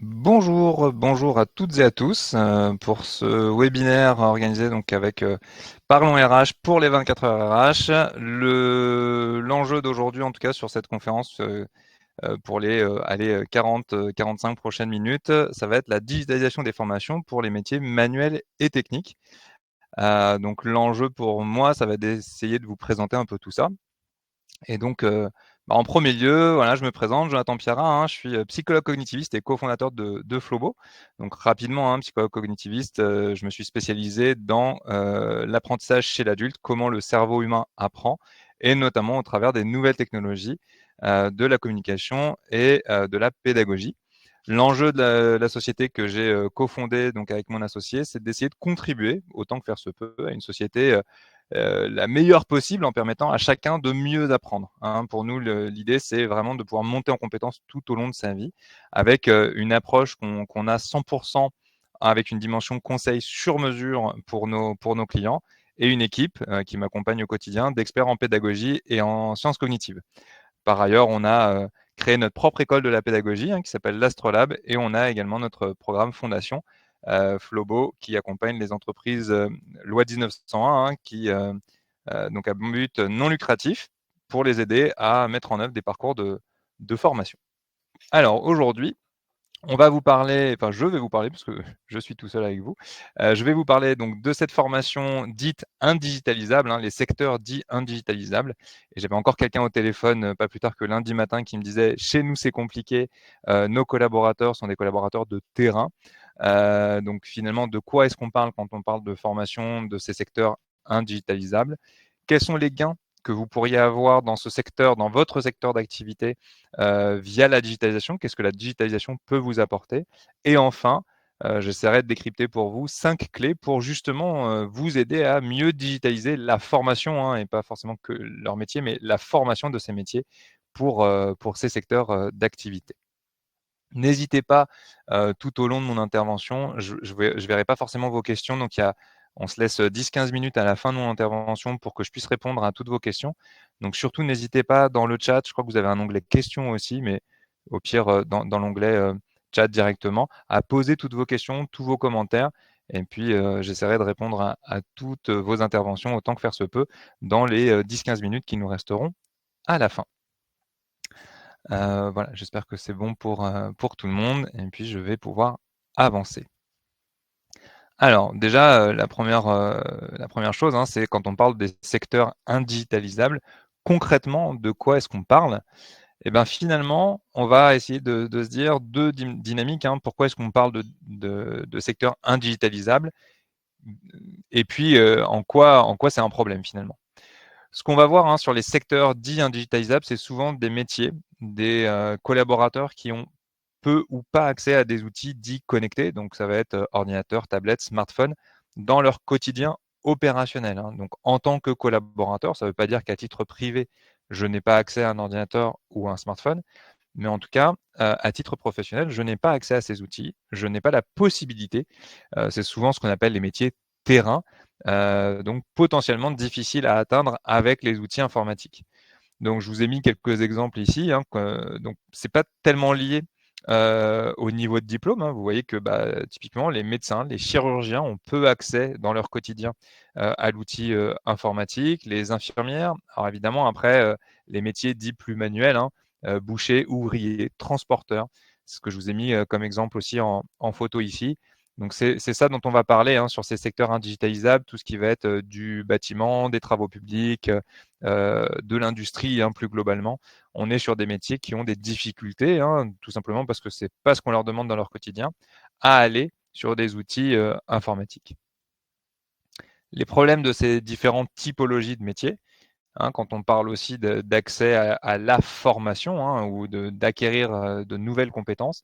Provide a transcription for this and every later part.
Bonjour à toutes et à tous pour ce webinaire organisé donc avec Parlons RH pour les 24 heures RH. L'enjeu d'aujourd'hui, en tout cas sur cette conférence pour les 40-45 prochaines minutes, ça va être la digitalisation des formations pour les métiers manuels et techniques. Donc l'enjeu pour moi, ça va être d'essayer de vous présenter un peu tout ça. Et donc, en premier lieu, voilà, je me présente, Jonathan Pierrat, hein, je suis, psychologue cognitiviste et cofondateur de Flobo. Donc rapidement, hein, psychologue cognitiviste, je me suis spécialisé dans, l'apprentissage chez l'adulte, comment le cerveau humain apprend et notamment au travers des nouvelles technologies, de la communication et de la pédagogie. L'enjeu de la société que j'ai, cofondée donc avec mon associé, c'est d'essayer de contribuer, autant que faire se peut, à une société, la meilleure possible en permettant à chacun de mieux apprendre, hein. Pour nous, l'idée, c'est vraiment de pouvoir monter en compétences tout au long de sa vie avec une approche qu'on a 100% avec une dimension conseil sur mesure pour nos clients et une équipe qui m'accompagne au quotidien d'experts en pédagogie et en sciences cognitives. Par ailleurs, on a créé notre propre école de la pédagogie qui s'appelle l'Astrolabe et on a également notre programme fondation Flobo qui accompagne les entreprises loi 1901 qui donc à but non lucratif pour les aider à mettre en œuvre des parcours de formation. Alors aujourd'hui, on va vous parler, enfin je vais vous parler parce que je suis tout seul avec vous. Je vais vous parler donc de cette formation dite indigitalisable, les secteurs dits indigitalisables. Et j'avais encore quelqu'un au téléphone pas plus tard que lundi matin qui me disait chez nous c'est compliqué, nos collaborateurs sont des collaborateurs de terrain. Donc finalement, de quoi est-ce qu'on parle quand on parle de formation de ces secteurs indigitalisables? Quels sont les gains que vous pourriez avoir dans ce secteur, dans votre secteur d'activité, via la digitalisation? Qu'est-ce que la digitalisation peut vous apporter? Et enfin, j'essaierai de décrypter pour vous 5 clés pour justement, vous aider à mieux digitaliser la formation, et pas forcément que leur métier, mais la formation de ces métiers pour ces secteurs, d'activité. N'hésitez pas, tout au long de mon intervention, je verrai pas forcément vos questions, donc on se laisse 10-15 minutes à la fin de mon intervention pour que je puisse répondre à toutes vos questions. Donc surtout, n'hésitez pas dans le chat, je crois que vous avez un onglet questions aussi, mais au pire, dans l'onglet, chat directement, à poser toutes vos questions, tous vos commentaires et puis, j'essaierai de répondre à toutes vos interventions autant que faire se peut dans les, 10-15 minutes qui nous resteront à la fin. Voilà, j'espère que c'est bon pour tout le monde et puis je vais pouvoir avancer. Alors déjà, la première chose, c'est quand on parle des secteurs indigitalisables, concrètement, de quoi est-ce qu'on parle? Et ben, finalement, on va essayer de se dire 2 dynamiques, Pourquoi est-ce qu'on parle de secteurs indigitalisables? Et puis, en quoi c'est un problème finalement? Ce qu'on va voir, sur les secteurs dits indigitalisables, c'est souvent des métiers, des, collaborateurs qui ont peu ou pas accès à des outils dits connectés. Donc ça va être, ordinateur, tablette, smartphone, dans leur quotidien opérationnel, Donc en tant que collaborateur, ça ne veut pas dire qu'à titre privé, je n'ai pas accès à un ordinateur ou à un smartphone, mais en tout cas, à titre professionnel, je n'ai pas accès à ces outils, je n'ai pas la possibilité, c'est souvent ce qu'on appelle les métiers terrain, donc potentiellement difficiles à atteindre avec les outils informatiques. Donc je vous ai mis quelques exemples ici, donc c'est pas tellement lié, au niveau de diplôme, Vous voyez que, typiquement les médecins, les chirurgiens ont peu accès dans leur quotidien, à l'outil, informatique. Les infirmières, alors évidemment après, les métiers dits plus manuels, boucher, ouvrier, transporteur. C'est ce que je vous ai mis, comme exemple aussi en photo ici. Donc c'est ça dont on va parler, sur ces secteurs indigitalisables, tout ce qui va être, du bâtiment, des travaux publics, de l'industrie, plus globalement. On est sur des métiers qui ont des difficultés, tout simplement parce que c'est pas ce qu'on leur demande dans leur quotidien, à aller sur des outils, informatiques. Les problèmes de ces différentes typologies de métiers, quand on parle aussi d'accès à la formation, ou d'acquérir, de nouvelles compétences,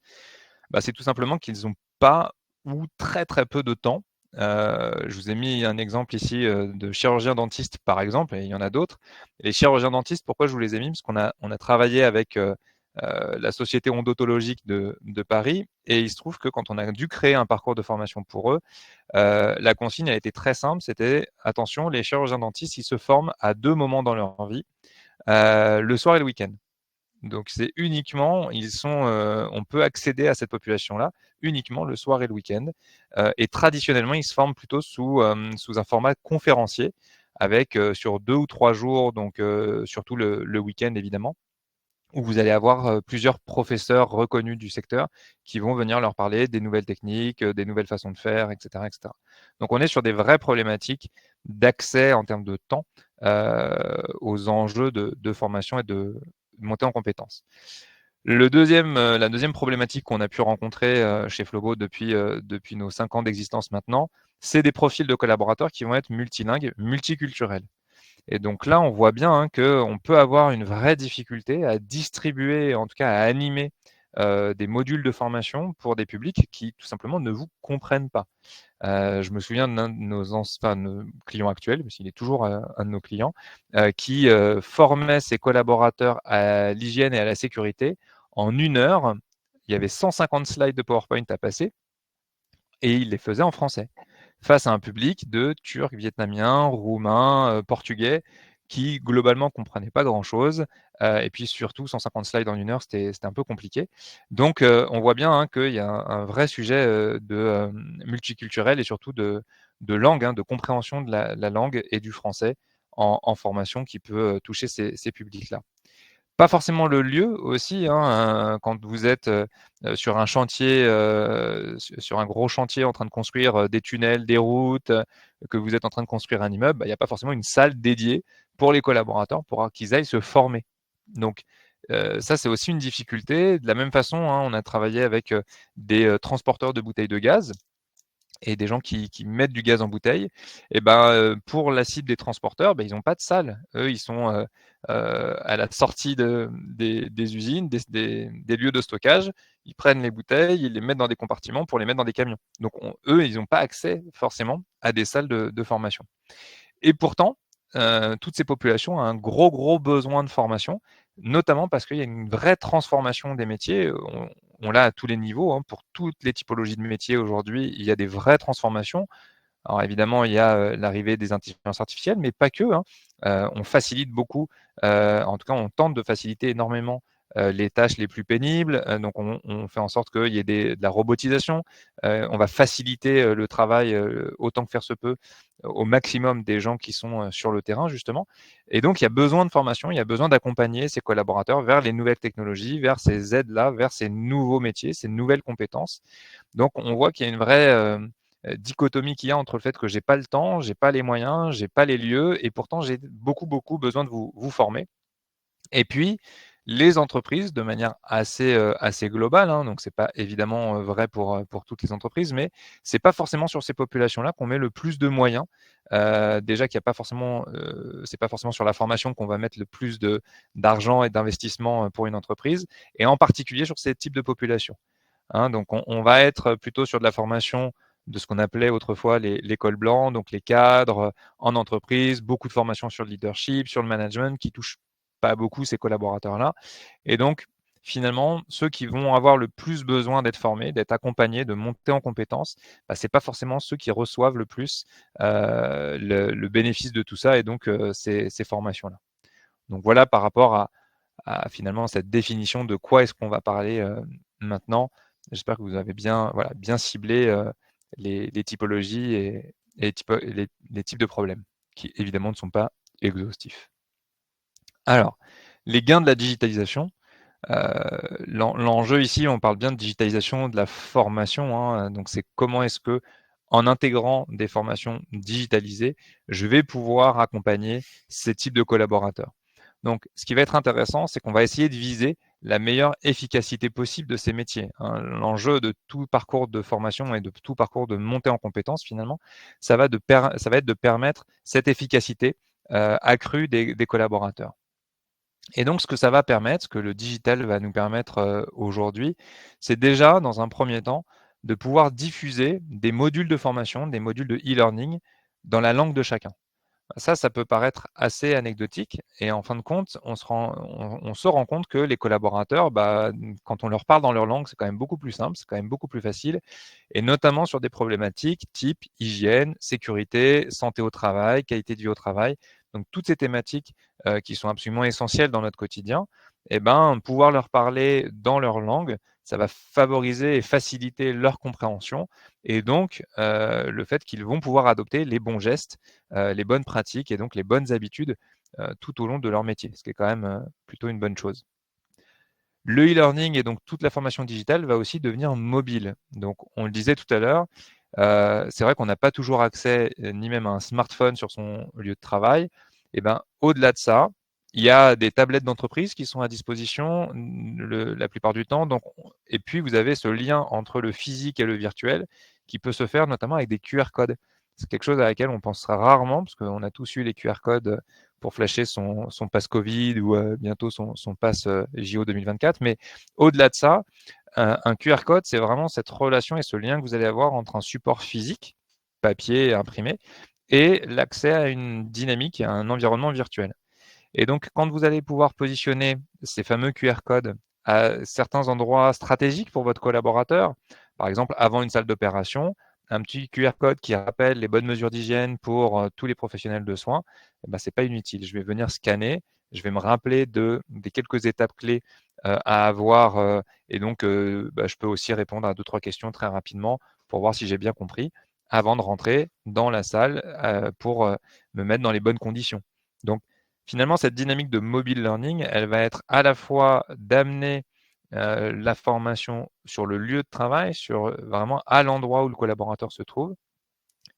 c'est tout simplement qu'ils n'ont pas ou très, très peu de temps. Je vous ai mis un exemple ici, de chirurgien dentiste, par exemple, et il y en a d'autres. Les chirurgiens dentistes, pourquoi je vous les ai mis? Parce on a travaillé avec, la société odontologique de Paris et il se trouve que quand on a dû créer un parcours de formation pour eux, la consigne a été très simple, c'était: «Attention, les chirurgiens dentistes, ils se forment à 2 moments dans leur vie, le soir et le week-end». Donc c'est uniquement, on peut accéder à cette population-là uniquement le soir et le week-end. Et traditionnellement, ils se forment plutôt sous un format conférencier avec sur 2 ou 3 jours, donc surtout le week-end évidemment, où vous allez avoir plusieurs professeurs reconnus du secteur qui vont venir leur parler des nouvelles techniques, des nouvelles façons de faire, etc., etc. Donc on est sur des vraies problématiques d'accès en termes de temps aux enjeux de formation et de montée en compétences. La deuxième problématique qu'on a pu rencontrer chez Flobo depuis nos 5 ans d'existence maintenant, c'est des profils de collaborateurs qui vont être multilingues, multiculturels. Et donc là, on voit bien qu'on peut avoir une vraie difficulté à distribuer, en tout cas à animer des modules de formation pour des publics qui tout simplement ne vous comprennent pas. Je me souviens d'un de nos clients actuels, parce qu'il est toujours un de nos clients, qui formait ses collaborateurs à l'hygiène et à la sécurité. En 1 heure, il y avait 150 slides de PowerPoint à passer et il les faisait en français face à un public de Turcs, Vietnamiens, Roumains, Portugais, qui globalement ne comprenaient pas grand-chose. Et puis surtout, 150 slides en 1 heure, c'était un peu compliqué. Donc on voit bien qu'il y a un vrai sujet de multiculturel et surtout de langue, de compréhension de la langue et du français en formation qui peut toucher ces publics-là. Pas forcément le lieu aussi, quand vous êtes sur un chantier, sur un gros chantier en train de construire des tunnels, des routes, que vous êtes en train de construire un immeuble, bah, il n'y a pas forcément une salle dédiée pour les collaborateurs pour qu'ils aillent se former. Donc ça, c'est aussi une difficulté. De la même façon, on a travaillé avec des transporteurs de bouteilles de gaz et des gens qui mettent du gaz en bouteille, et ben, pour la cible des transporteurs, ben, ils n'ont pas de salle. Eux, ils sont à la sortie des usines, des lieux de stockage. Ils prennent les bouteilles, ils les mettent dans des compartiments pour les mettre dans des camions. Donc eux, ils n'ont pas accès forcément à des salles de formation. Et pourtant, toutes ces populations ont un gros besoin de formation, notamment parce qu'il y a une vraie transformation des métiers. On l'a à tous les niveaux, pour toutes les typologies de métiers aujourd'hui, il y a des vraies transformations. Alors évidemment, il y a l'arrivée des intelligences artificielles, mais pas que. On facilite beaucoup, en tout cas, on tente de faciliter énormément les tâches les plus pénibles. Donc on fait en sorte qu'il y ait de la robotisation. On va faciliter le travail autant que faire se peut au maximum des gens qui sont sur le terrain, justement. Et donc, il y a besoin de formation, il y a besoin d'accompagner ces collaborateurs vers les nouvelles technologies, vers ces aides-là, vers ces nouveaux métiers, ces nouvelles compétences. Donc, on voit qu'il y a une vraie dichotomie qu'il y a entre le fait que j'ai pas le temps, j'ai pas les moyens, j'ai pas les lieux, et pourtant j'ai beaucoup besoin de vous former. Et puis les entreprises, de manière assez globale, donc c'est pas évidemment vrai pour toutes les entreprises, mais c'est pas forcément sur ces populations-là qu'on met le plus de moyens. Déjà qu'il y a pas forcément, c'est pas forcément sur la formation qu'on va mettre le plus d'argent et d'investissement pour une entreprise, et en particulier sur ces types de populations. Donc on va être plutôt sur de la formation de ce qu'on appelait autrefois les cols blancs, donc les cadres en entreprise, beaucoup de formations sur le leadership, sur le management, qui touchent pas beaucoup ces collaborateurs-là. Et donc, finalement, ceux qui vont avoir le plus besoin d'être formés, d'être accompagnés, de monter en compétences, bah, c'est pas forcément ceux qui reçoivent le plus le bénéfice de tout ça, et donc ces formations-là. Donc voilà par rapport à finalement cette définition de quoi est-ce qu'on va parler maintenant. J'espère que vous avez bien ciblé les typologies et les types de problèmes, qui évidemment ne sont pas exhaustifs. Alors, les gains de la digitalisation. L'enjeu ici, on parle bien de digitalisation de la formation, donc c'est comment est-ce que, en intégrant des formations digitalisées, je vais pouvoir accompagner ces types de collaborateurs. Donc, ce qui va être intéressant, c'est qu'on va essayer de viser la meilleure efficacité possible de ces métiers. L'enjeu de tout parcours de formation et de tout parcours de montée en compétences, finalement, ça va être de permettre cette efficacité accrue des collaborateurs. Et donc, ce que ça va permettre, ce que le digital va nous permettre aujourd'hui, c'est déjà, dans un premier temps, de pouvoir diffuser des modules de formation, des modules de e-learning dans la langue de chacun. Ça peut paraître assez anecdotique, et en fin de compte, on se rend compte que les collaborateurs, quand on leur parle dans leur langue, c'est quand même beaucoup plus simple, c'est quand même beaucoup plus facile, et notamment sur des problématiques type hygiène, sécurité, santé au travail, qualité de vie au travail. Donc toutes ces thématiques qui sont absolument essentielles dans notre quotidien, eh ben, pouvoir leur parler dans leur langue, ça va favoriser et faciliter leur compréhension et donc le fait qu'ils vont pouvoir adopter les bons gestes, les bonnes pratiques et donc les bonnes habitudes, tout au long de leur métier, ce qui est quand même, plutôt une bonne chose. Le e-learning et donc toute la formation digitale va aussi devenir mobile. Donc on le disait tout à l'heure, c'est vrai qu'on n'a pas toujours accès, ni même à un smartphone sur son lieu de travail. Et ben, au-delà de ça, il y a des tablettes d'entreprise qui sont à disposition la plupart du temps. Donc, et puis vous avez ce lien entre le physique et le virtuel qui peut se faire notamment avec des QR codes. C'est quelque chose à laquelle on pensera rarement parce qu'on a tous eu les QR codes pour flasher son pass Covid ou bientôt son pass JO 2024. Mais au-delà de ça, un QR code, c'est vraiment cette relation et ce lien que vous allez avoir entre un support physique, papier et imprimé, et l'accès à une dynamique et à un environnement virtuel. Et donc, quand vous allez pouvoir positionner ces fameux QR codes à certains endroits stratégiques pour votre collaborateur, par exemple avant une salle d'opération, un petit QR code qui rappelle les bonnes mesures d'hygiène pour tous les professionnels de soins, eh ben, c'est pas inutile. Je vais venir scanner, je vais me rappeler des quelques étapes clés à avoir et donc bah, je peux aussi répondre à deux, trois questions très rapidement pour voir si j'ai bien compris avant de rentrer dans la salle pour me mettre dans les bonnes conditions. Donc, finalement, cette dynamique de mobile learning, elle va être à la fois d'amener la formation sur le lieu de travail, sur vraiment à l'endroit où le collaborateur se trouve,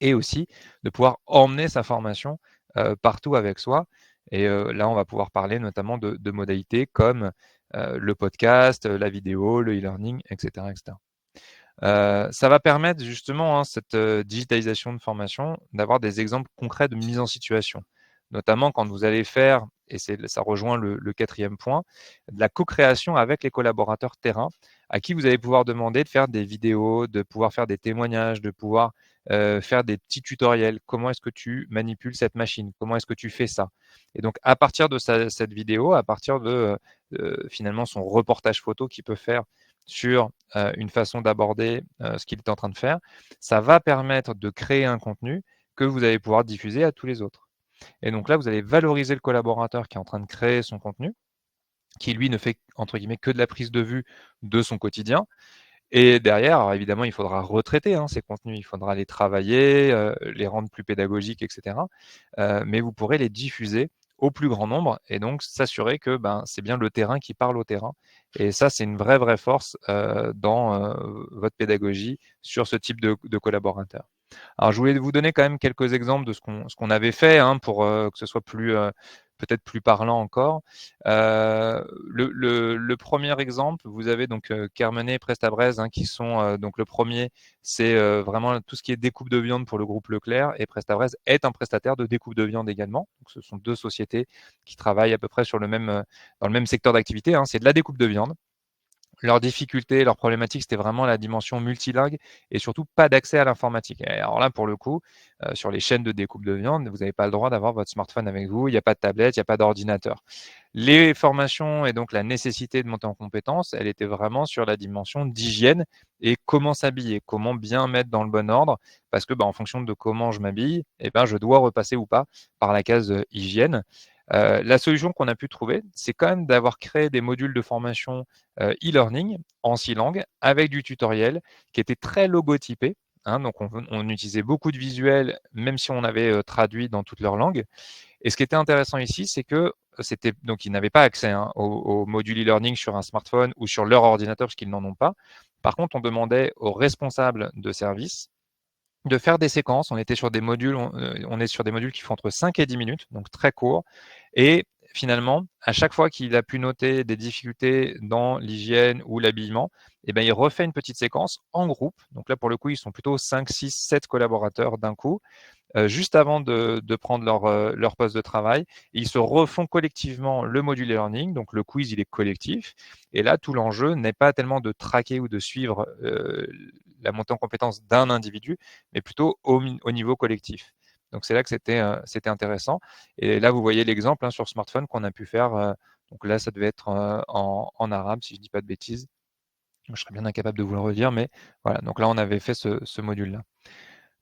et aussi de pouvoir emmener sa formation partout avec soi. Et là, on va pouvoir parler notamment de modalités comme le podcast, la vidéo, le e-learning, etc., etc. Ça va permettre justement, hein, cette digitalisation de formation, d'avoir des exemples concrets de mise en situation. Notamment quand vous allez faire, et ça rejoint le 4e point, de la co-création avec les collaborateurs terrain, à qui vous allez pouvoir demander de faire des vidéos, de pouvoir faire des témoignages, de pouvoir faire des petits tutoriels. Comment est-ce que tu manipules cette machine? Comment est-ce que tu fais ça? Et donc, à partir de cette vidéo, à partir de finalement son reportage photo qu'il peut faire sur une façon d'aborder ce qu'il est en train de faire, ça va permettre de créer un contenu que vous allez pouvoir diffuser à tous les autres. Et donc là, vous allez valoriser le collaborateur qui est en train de créer son contenu, qui lui ne fait entre guillemets que de la prise de vue de son quotidien. Et derrière, alors évidemment, il faudra retraiter ces contenus, il faudra les travailler, les rendre plus pédagogiques, etc. Mais vous pourrez les diffuser au plus grand nombre et donc s'assurer que ben, c'est bien le terrain qui parle au terrain. Et ça, c'est une vraie force dans votre pédagogie sur ce type de collaborateur. Alors, je voulais vous donner quand même quelques exemples de ce qu'on avait fait pour que ce soit peut-être plus parlant encore. Le premier exemple, vous avez donc Kermenet et Prestabrez qui sont donc le premier, c'est vraiment tout ce qui est découpe de viande pour le groupe Leclerc et Prestabrez est un prestataire de découpe de viande également. Donc, ce sont deux sociétés qui travaillent à peu près dans le même secteur d'activité. C'est de la découpe de viande. Leur difficulté, leur problématique, c'était vraiment la dimension multilingue et surtout pas d'accès à l'informatique. Et alors là, pour le coup, sur les chaînes de découpe de viande, vous n'avez pas le droit d'avoir votre smartphone avec vous, il n'y a pas de tablette, il n'y a pas d'ordinateur. Les formations et donc la nécessité de monter en compétences, elle était vraiment sur la dimension d'hygiène et comment s'habiller, comment bien mettre dans le bon ordre, parce que en fonction de comment je m'habille, je dois repasser ou pas par la case hygiène. La solution qu'on a pu trouver, c'est quand même d'avoir créé des modules de formation e-learning en 6 langues avec du tutoriel qui était très logotypé. Donc on utilisait beaucoup de visuels, même si on avait traduit dans toutes leurs langues. Et ce qui était intéressant ici, c'est que donc ils n'avaient pas accès au module e-learning sur un smartphone ou sur leur ordinateur parce qu'ils n'en ont pas. Par contre, on demandait aux responsables de service de faire des séquences. On était sur des modules, on est sur des modules qui font entre 5 et 10 minutes, donc très courts. Et finalement, à chaque fois qu'il a pu noter des difficultés dans l'hygiène ou l'habillement, il refait une petite séquence en groupe. Donc là, pour le coup, ils sont plutôt 5, 6, 7 collaborateurs d'un coup juste avant de prendre leur poste de travail. Et ils se refont collectivement le module e-learning, donc le quiz, il est collectif. Et là, tout l'enjeu n'est pas tellement de traquer ou de suivre la montée en compétence d'un individu, mais plutôt au niveau collectif. Donc c'est là que c'était intéressant. Et là, vous voyez l'exemple sur smartphone qu'on a pu faire. Donc là, ça devait être en arabe, si je ne dis pas de bêtises. Je serais bien incapable de vous le redire, mais voilà. Donc là, on avait fait ce module-là.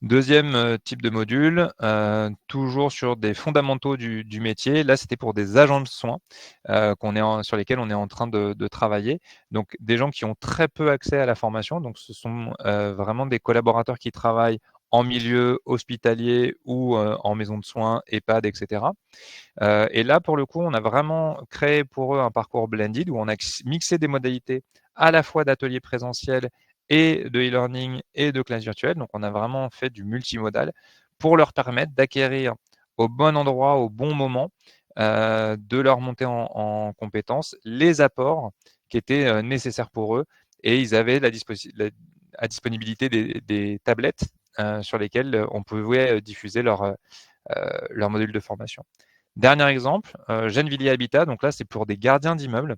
Deuxième type de module, toujours sur des fondamentaux du métier. Là, c'était pour des agents de soins sur lesquels on est en train de travailler. Donc, des gens qui ont très peu accès à la formation. Donc, ce sont vraiment des collaborateurs qui travaillent en milieu hospitalier ou en maison de soins, EHPAD, etc. Et là, pour le coup, on a vraiment créé pour eux un parcours blended où on a mixé des modalités à la fois d'ateliers présentiels et de e-learning et de classe virtuelle. Donc, on a vraiment fait du multimodal pour leur permettre d'acquérir au bon endroit, au bon moment, de leur monter en compétences les apports qui étaient nécessaires pour eux. Et ils avaient à disponibilité des tablettes sur lesquelles on pouvait diffuser leur module de formation. Dernier exemple, Gennevilliers Habitat, donc là c'est pour des gardiens d'immeubles.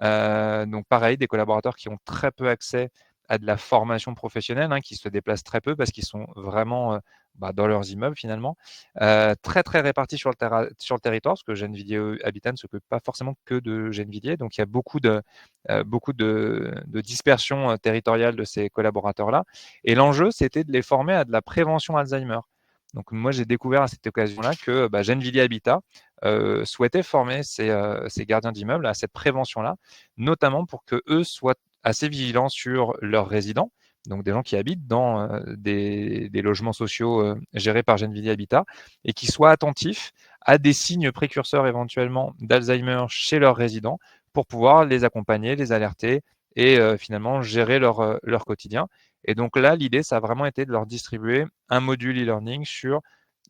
Donc pareil, des collaborateurs qui ont très peu accès à de la formation professionnelle, qui se déplacent très peu parce qu'ils sont vraiment dans leurs immeubles finalement. Très très répartis sur le territoire, parce que Gennevilliers Habitat ne s'occupe pas forcément que de Gennevilliers, donc il y a beaucoup de dispersion territoriale de ces collaborateurs-là. Et l'enjeu, c'était de les former à de la prévention Alzheimer. Donc moi, j'ai découvert à cette occasion-là que Gennevilliers Habitat souhaitait former ces gardiens d'immeubles à cette prévention-là, notamment pour que eux soient assez vigilants sur leurs résidents, donc des gens qui habitent dans des logements sociaux gérés par Gennevilliers Habitat, et qui soient attentifs à des signes précurseurs éventuellement d'Alzheimer chez leurs résidents pour pouvoir les accompagner, les alerter et finalement gérer leur quotidien. Et donc là, l'idée, ça a vraiment été de leur distribuer un module e-learning sur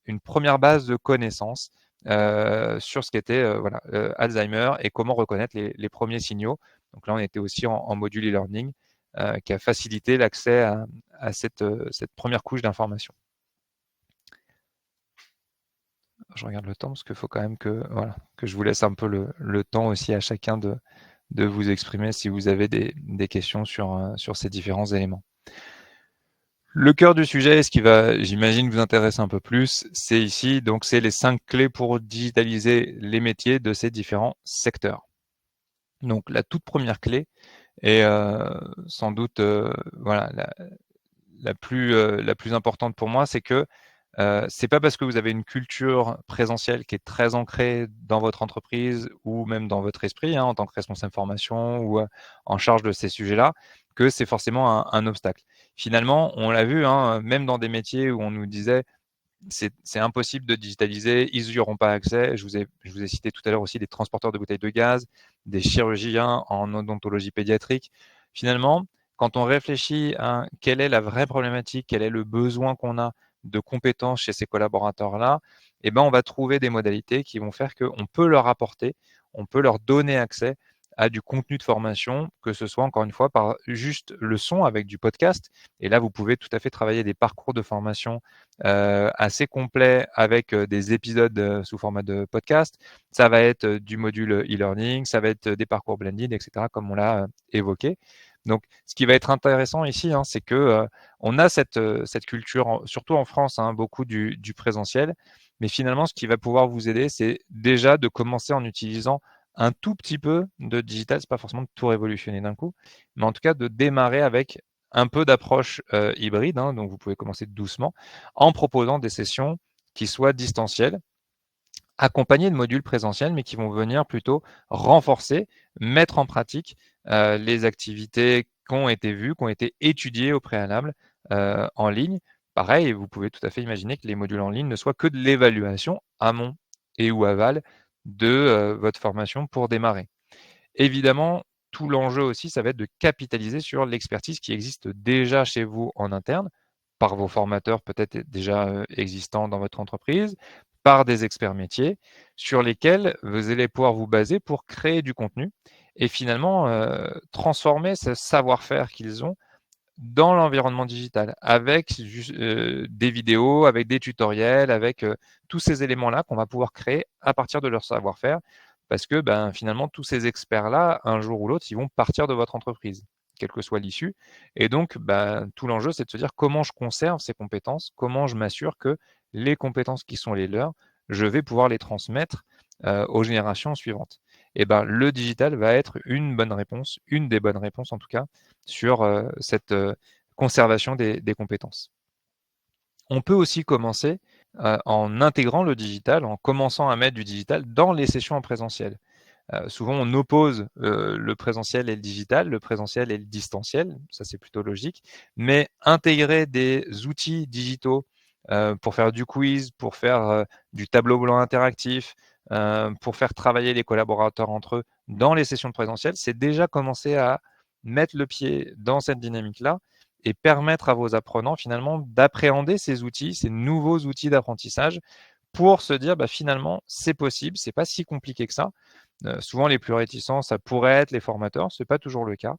une première base de connaissances sur ce qu'était Alzheimer et comment reconnaître les premiers signaux. Donc là, on était aussi en module e-learning qui a facilité l'accès à cette première couche d'information. Je regarde le temps parce qu'il faut quand même que je vous laisse un peu le temps aussi à chacun de vous exprimer si vous avez des questions sur ces différents éléments. Le cœur du sujet, ce qui va, j'imagine, vous intéresser un peu plus, c'est ici, donc c'est les 5 clés pour digitaliser les métiers de ces différents secteurs. Donc la toute première clé est sans doute la plus importante pour moi, c'est que c'est pas parce que vous avez une culture présentielle qui est très ancrée dans votre entreprise ou même dans votre esprit, en tant que responsable formation ou en charge de ces sujets-là, que c'est forcément un obstacle. Finalement, on l'a vu, même dans des métiers où on nous disait c'est impossible de digitaliser, ils n'y auront pas accès. Je vous ai cité tout à l'heure aussi des transporteurs de bouteilles de gaz, des chirurgiens en odontologie pédiatrique. Finalement, quand on réfléchit à quelle est la vraie problématique, quel est le besoin qu'on a de compétences chez ces collaborateurs-là, on va trouver des modalités qui vont faire qu'on peut leur apporter, on peut leur donner accès à du contenu de formation, que ce soit encore une fois par juste le son avec du podcast. Et là, vous pouvez tout à fait travailler des parcours de formation assez complet avec des épisodes sous format de podcast. Ça va être du module e-learning, ça va être des parcours blended, etc., comme on l'a évoqué. Donc, ce qui va être intéressant ici, c'est que on a cette culture, surtout en France, beaucoup du présentiel. Mais finalement, ce qui va pouvoir vous aider, c'est déjà de commencer en utilisant un tout petit peu de digital. C'est pas forcément de tout révolutionner d'un coup, mais en tout cas de démarrer avec un peu d'approche hybride. Donc, vous pouvez commencer doucement en proposant des sessions qui soient distancielles, accompagnées de modules présentiels, mais qui vont venir plutôt renforcer, mettre en pratique les activités qui ont été vues, qui ont été étudiées au préalable en ligne. Pareil, vous pouvez tout à fait imaginer que les modules en ligne ne soient que de l'évaluation amont et ou aval de votre formation pour démarrer. Évidemment, tout l'enjeu aussi, ça va être de capitaliser sur l'expertise qui existe déjà chez vous en interne, par vos formateurs peut-être déjà existants dans votre entreprise, par des experts métiers, sur lesquels vous allez pouvoir vous baser pour créer du contenu et finalement transformer ce savoir-faire qu'ils ont dans l'environnement digital, avec des vidéos, avec des tutoriels, avec tous ces éléments-là qu'on va pouvoir créer à partir de leur savoir-faire. Parce que finalement, tous ces experts-là, un jour ou l'autre, ils vont partir de votre entreprise, quelle que soit l'issue. Et donc, tout l'enjeu, c'est de se dire comment je conserve ces compétences, comment je m'assure que les compétences qui sont les leurs, je vais pouvoir les transmettre aux générations suivantes. Et le digital va être une bonne réponse, une des bonnes réponses en tout cas, sur cette conservation des compétences. On peut aussi commencer en intégrant le digital, en commençant à mettre du digital dans les sessions en présentiel. Souvent, on oppose le présentiel et le digital, le présentiel et le distanciel, ça c'est plutôt logique, mais intégrer des outils digitaux pour faire du quiz, pour faire du tableau blanc interactif, pour faire travailler les collaborateurs entre eux dans les sessions de présentiel, c'est déjà commencer à mettre le pied dans cette dynamique-là et permettre à vos apprenants finalement d'appréhender ces outils, ces nouveaux outils d'apprentissage pour se dire bah, finalement c'est possible, c'est pas si compliqué que ça. Souvent les plus réticents, ça pourrait être les formateurs, c'est pas toujours le cas,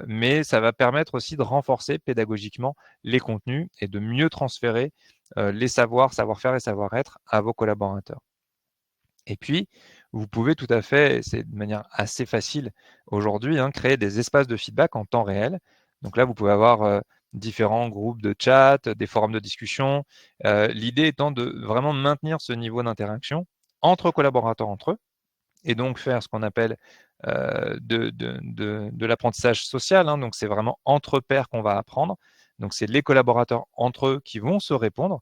mais ça va permettre aussi de renforcer pédagogiquement les contenus et de mieux transférer les savoirs, savoir-faire et savoir-être à vos collaborateurs. Et puis, vous pouvez tout à fait, c'est de manière assez facile aujourd'hui, hein, créer des espaces de feedback en temps réel. Donc là, vous pouvez avoir différents groupes de chat, des forums de discussion. L'idée étant de vraiment maintenir ce niveau d'interaction entre collaborateurs entre eux et donc faire ce qu'on appelle de l'apprentissage social. Hein. Donc c'est vraiment entre pairs qu'on va apprendre. Donc c'est les collaborateurs entre eux qui vont se répondre.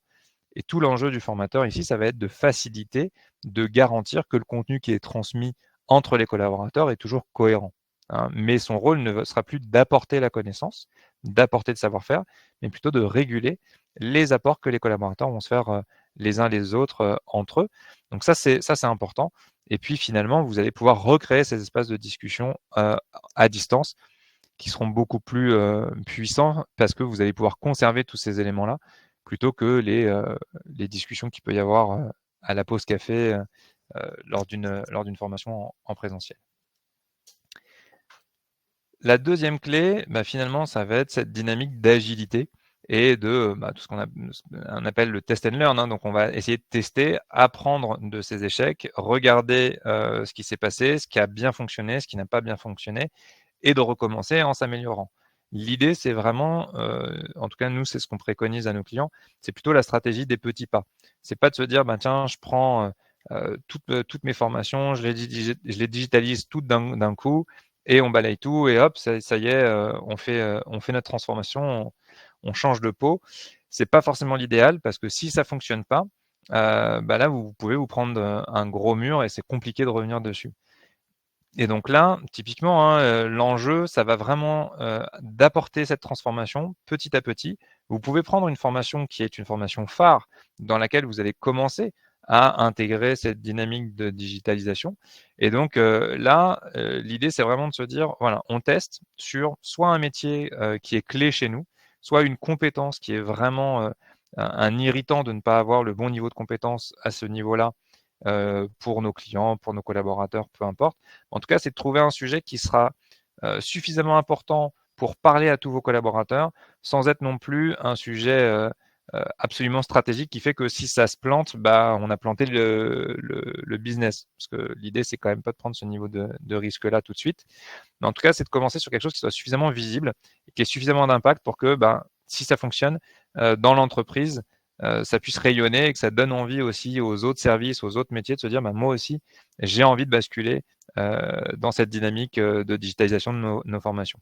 Et tout l'enjeu du formateur ici, ça va être de faciliter, de garantir que le contenu qui est transmis entre les collaborateurs est toujours cohérent. Hein. Mais son rôle ne sera plus d'apporter la connaissance, d'apporter le savoir-faire, mais plutôt de réguler les apports que les collaborateurs vont se faire les uns les autres entre eux. Donc ça, c'est important. Et puis finalement, vous allez pouvoir recréer ces espaces de discussion à distance qui seront beaucoup plus puissants parce que vous allez pouvoir conserver tous ces éléments-là plutôt que les discussions qu'il peut y avoir à la pause café lors d'une formation en présentiel. La deuxième clé, bah, finalement, ça va être cette dynamique d'agilité et de tout ce on appelle le test and learn. Hein. Donc, on va essayer de tester, apprendre de ses échecs, regarder ce qui s'est passé, ce qui a bien fonctionné, ce qui n'a pas bien fonctionné, et de recommencer en s'améliorant. L'idée, c'est vraiment, en tout cas nous, c'est ce qu'on préconise à nos clients, c'est plutôt la stratégie des petits pas. C'est pas de se dire, bah, tiens, je prends toutes mes formations, je les digitalise toutes d'un coup et on balaye tout et hop, ça y est, on fait notre transformation, on change de peau. C'est pas forcément l'idéal parce que si ça fonctionne pas, bah là, vous pouvez vous prendre un gros mur et c'est compliqué de revenir dessus. Et donc là, typiquement, hein, l'enjeu, ça va vraiment d'apporter cette transformation petit à petit. Vous pouvez prendre une formation qui est une formation phare dans laquelle vous allez commencer à intégrer cette dynamique de digitalisation. Et donc là, l'idée, c'est vraiment de se dire, voilà, on teste sur soit un métier qui est clé chez nous, soit une compétence qui est vraiment un irritant de ne pas avoir le bon niveau de compétence à ce niveau-là pour nos clients, pour nos collaborateurs, peu importe. En tout cas, c'est de trouver un sujet qui sera suffisamment important pour parler à tous vos collaborateurs, sans être non plus un sujet absolument stratégique qui fait que si ça se plante, bah, on a planté le business. Parce que l'idée, c'est quand même pas de prendre ce niveau de risque-là tout de suite. Mais en tout cas, c'est de commencer sur quelque chose qui soit suffisamment visible et qui ait suffisamment d'impact pour que, ben, si ça fonctionne dans l'entreprise, ça puisse rayonner et que ça donne envie aussi aux autres services, aux autres métiers de se dire, ben, moi aussi, j'ai envie de basculer dans cette dynamique de digitalisation de nos formations.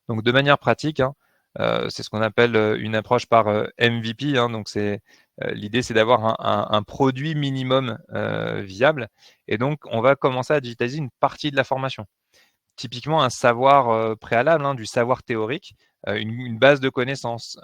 Donc, de manière pratique, hein, c'est ce qu'on appelle une approche par MVP. Hein, donc, l'idée, c'est d'avoir un produit minimum viable. Et donc, on va commencer à digitaliser une partie de la formation. Typiquement, un savoir préalable, hein, du savoir théorique, une base de connaissances,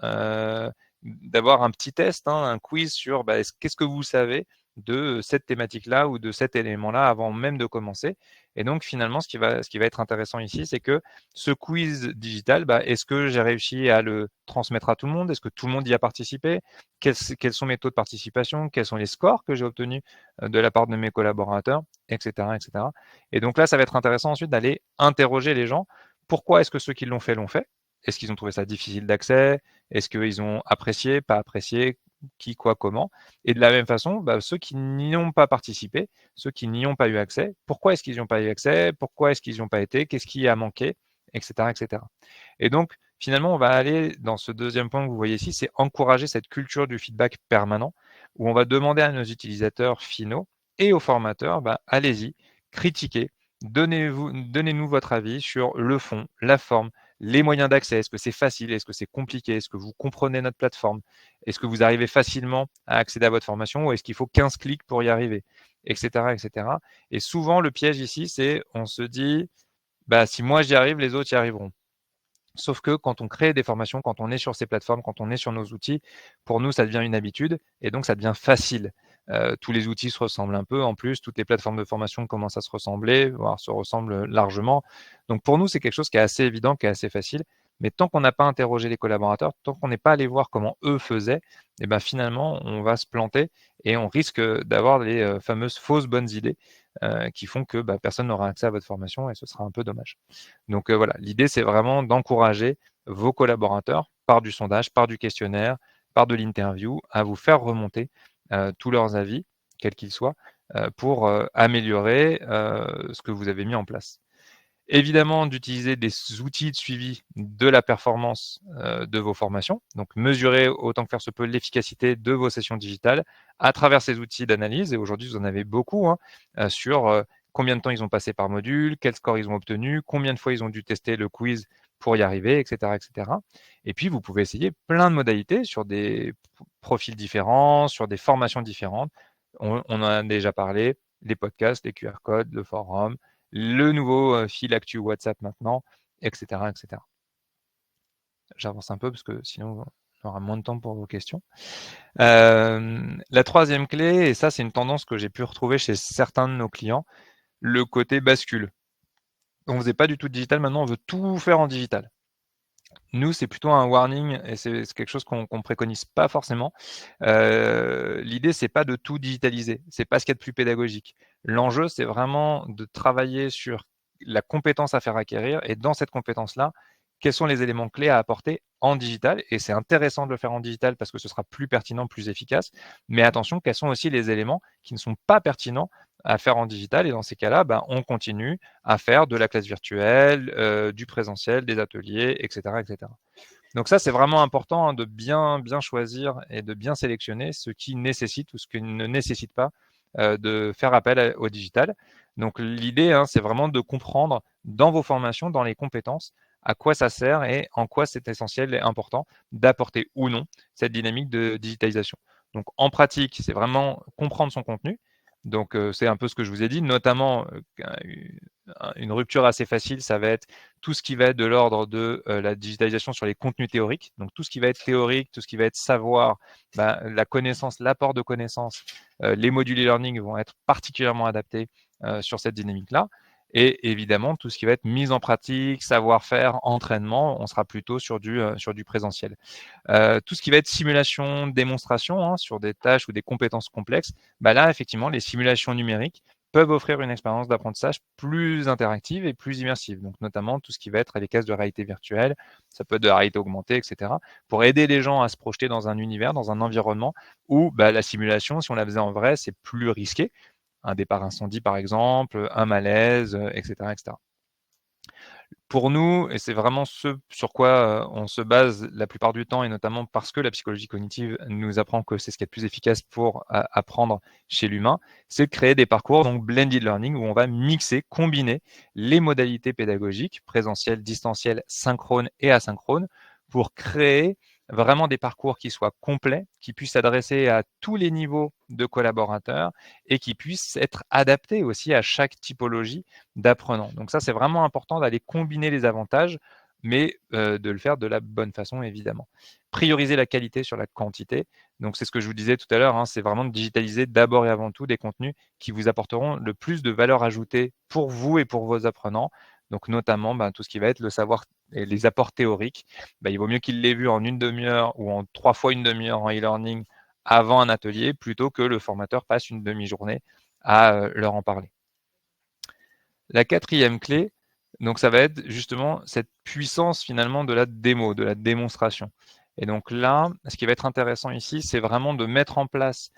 d'avoir un petit test, hein, un quiz sur bah, qu'est-ce que vous savez de cette thématique-là ou de cet élément-là avant même de commencer. Et donc finalement, ce qui va être intéressant ici, c'est que ce quiz digital, bah, est-ce que j'ai réussi à le transmettre à tout le monde? Est-ce que tout le monde y a participé? Quels sont mes taux de participation? Quels sont les scores que j'ai obtenus de la part de mes collaborateurs, etc., etc. Et donc là, ça va être intéressant ensuite d'aller interroger les gens. Pourquoi est-ce que ceux qui l'ont fait l'ont fait? Est-ce qu'ils ont trouvé ça difficile d'accès? Est-ce qu'ils ont apprécié, pas apprécié, qui, quoi, comment? Et de la même façon, bah, ceux qui n'y ont pas participé, ceux qui n'y ont pas eu accès, pourquoi est-ce qu'ils n'y ont pas eu accès? Pourquoi est-ce qu'ils n'y ont pas été? Qu'est-ce qui a manqué? Etc., etc. Et donc, finalement, on va aller dans ce deuxième point que vous voyez ici, c'est encourager cette culture du feedback permanent, où on va demander à nos utilisateurs finaux et aux formateurs, bah, allez-y, critiquez, Donnez-nous votre avis sur le fond, la forme, les moyens d'accès. Est-ce que c'est facile? Est-ce que c'est compliqué? Est-ce que vous comprenez notre plateforme? Est-ce que vous arrivez facilement à accéder à votre formation ou est-ce qu'il faut 15 clics pour y arriver? Etc., etc. Et souvent, le piège ici, c'est on se dit, bah, si moi j'y arrive, les autres y arriveront. Sauf que quand on crée des formations, quand on est sur ces plateformes, quand on est sur nos outils, pour nous, ça devient une habitude et donc ça devient facile. Tous les outils se ressemblent un peu. En plus, toutes les plateformes de formation commencent à se ressembler, voire se ressemblent largement. Donc pour nous, c'est quelque chose qui est assez évident, qui est assez facile. Mais tant qu'on n'a pas interrogé les collaborateurs, tant qu'on n'est pas allé voir comment eux faisaient, et ben finalement, on va se planter et on risque d'avoir les fameuses fausses bonnes idées qui font que bah, personne n'aura accès à votre formation et ce sera un peu dommage. Donc voilà, l'idée, c'est vraiment d'encourager vos collaborateurs par du sondage, par du questionnaire, par de l'interview, à vous faire remonter tous leurs avis, quels qu'ils soient, pour améliorer ce que vous avez mis en place. Évidemment, d'utiliser des outils de suivi de la performance de vos formations. Donc, mesurer autant que faire se peut l'efficacité de vos sessions digitales à travers ces outils d'analyse. Et aujourd'hui, vous en avez beaucoup sur combien de temps ils ont passé par module, quel score ils ont obtenu, combien de fois ils ont dû tester le quiz pour y arriver, etc., etc. Et puis, vous pouvez essayer plein de modalités sur des profils différents, sur des formations différentes. On en a déjà parlé, les podcasts, les QR codes, le forum, le nouveau fil actu WhatsApp maintenant, etc., etc. J'avance un peu parce que sinon on aura moins de temps pour vos questions. La troisième clé, et ça c'est une tendance que j'ai pu retrouver chez certains de nos clients, le côté bascule. On ne faisait pas du tout de digital, maintenant on veut tout faire en digital. Nous, c'est plutôt un warning et c'est quelque chose qu'on préconise pas forcément. L'idée, c'est pas de tout digitaliser, c'est pas ce qu'il y a de plus pédagogique. L'enjeu, c'est vraiment de travailler sur la compétence à faire acquérir et dans cette compétence-là, quels sont les éléments clés à apporter en digital. Et c'est intéressant de le faire en digital parce que ce sera plus pertinent, plus efficace. Mais attention, quels sont aussi les éléments qui ne sont pas pertinents à faire en digital. Et dans ces cas-là, ben, on continue à faire de la classe virtuelle, du présentiel, des ateliers, etc., etc. Donc ça, c'est vraiment important de bien choisir et de bien sélectionner ce qui nécessite ou ce qui ne nécessite pas de faire appel au digital. Donc l'idée, c'est vraiment de comprendre dans vos formations, dans les compétences, à quoi ça sert et en quoi c'est essentiel et important d'apporter ou non cette dynamique de digitalisation. Donc en pratique, c'est vraiment comprendre son contenu. Donc c'est un peu ce que je vous ai dit, notamment une rupture assez facile, ça va être tout ce qui va être de l'ordre de la digitalisation sur les contenus théoriques. Donc tout ce qui va être théorique, tout ce qui va être savoir, la connaissance, l'apport de connaissances, les modules e-learning vont être particulièrement adaptés sur cette dynamique-là. Et évidemment, tout ce qui va être mise en pratique, savoir-faire, entraînement, on sera plutôt sur du présentiel. Tout ce qui va être simulation, démonstration sur des tâches ou des compétences complexes, là, effectivement, les simulations numériques peuvent offrir une expérience d'apprentissage plus interactive et plus immersive. Donc, notamment tout ce qui va être les cases de réalité virtuelle, ça peut être de la réalité augmentée, etc., pour aider les gens à se projeter dans un univers, dans un environnement où la simulation, si on la faisait en vrai, c'est plus risqué. Un départ incendie, par exemple, un malaise, etc., etc. Pour nous, et c'est vraiment ce sur quoi on se base la plupart du temps, et notamment parce que la psychologie cognitive nous apprend que c'est ce qui est le plus efficace pour apprendre chez l'humain, c'est de créer des parcours, donc blended learning, où on va mixer, combiner les modalités pédagogiques, présentielles, distancielles, synchrones et asynchrones, pour créer vraiment des parcours qui soient complets, qui puissent s'adresser à tous les niveaux de collaborateurs et qui puissent être adaptés aussi à chaque typologie d'apprenants. Donc ça, c'est vraiment important d'aller combiner les avantages, mais de le faire de la bonne façon, évidemment. Prioriser la qualité sur la quantité. Donc c'est ce que je vous disais tout à l'heure, c'est vraiment de digitaliser d'abord et avant tout des contenus qui vous apporteront le plus de valeur ajoutée pour vous et pour vos apprenants. Donc notamment tout ce qui va être le savoir et les apports théoriques. Il vaut mieux qu'ils l'aient vu en une demi-heure ou en 3 fois une demi-heure en e-learning avant un atelier plutôt que le formateur passe une demi-journée à leur en parler. La quatrième clé, donc ça va être justement cette puissance finalement de la démo, de la démonstration. Et donc là, ce qui va être intéressant ici, c'est vraiment de mettre en place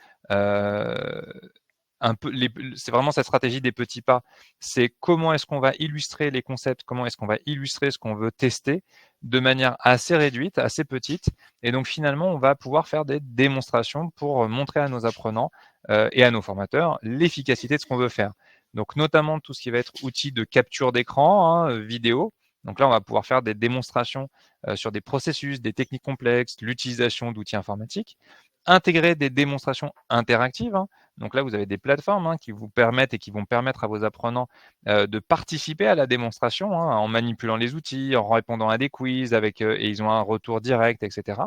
c'est vraiment cette stratégie des petits pas. C'est comment est-ce qu'on va illustrer les concepts, comment est-ce qu'on va illustrer ce qu'on veut tester de manière assez réduite, assez petite. Et donc finalement, on va pouvoir faire des démonstrations pour montrer à nos apprenants et à nos formateurs l'efficacité de ce qu'on veut faire. Donc notamment tout ce qui va être outils de capture d'écran, vidéo. Donc là, on va pouvoir faire des démonstrations sur des processus, des techniques complexes, l'utilisation d'outils informatiques, intégrer des démonstrations interactives. Donc là, vous avez des plateformes qui vous permettent et qui vont permettre à vos apprenants de participer à la démonstration en manipulant les outils, en répondant à des quiz et ils ont un retour direct, etc.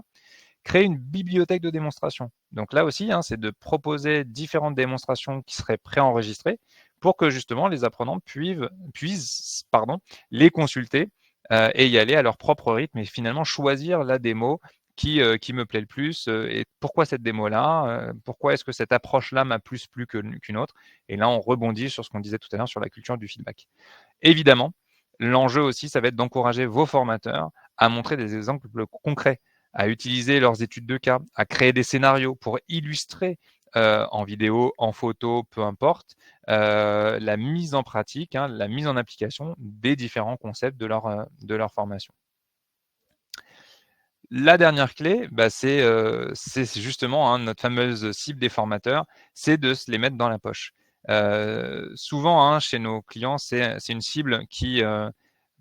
Créer une bibliothèque de démonstration. Donc là aussi, c'est de proposer différentes démonstrations qui seraient préenregistrées pour que justement les apprenants puissent les consulter et y aller à leur propre rythme et finalement choisir la démo qui me plaît le plus et pourquoi cette démo-là, pourquoi est-ce que cette approche-là m'a plus plu qu'une autre. Et là, on rebondit sur ce qu'on disait tout à l'heure sur la culture du feedback. Évidemment, l'enjeu aussi, ça va être d'encourager vos formateurs à montrer des exemples concrets, à utiliser leurs études de cas, à créer des scénarios pour illustrer en vidéo, en photo, peu importe, la mise en pratique, la mise en application des différents concepts de leur formation. La dernière clé, c'est justement notre fameuse cible des formateurs, c'est de se les mettre dans la poche. Souvent, chez nos clients, c'est une cible qui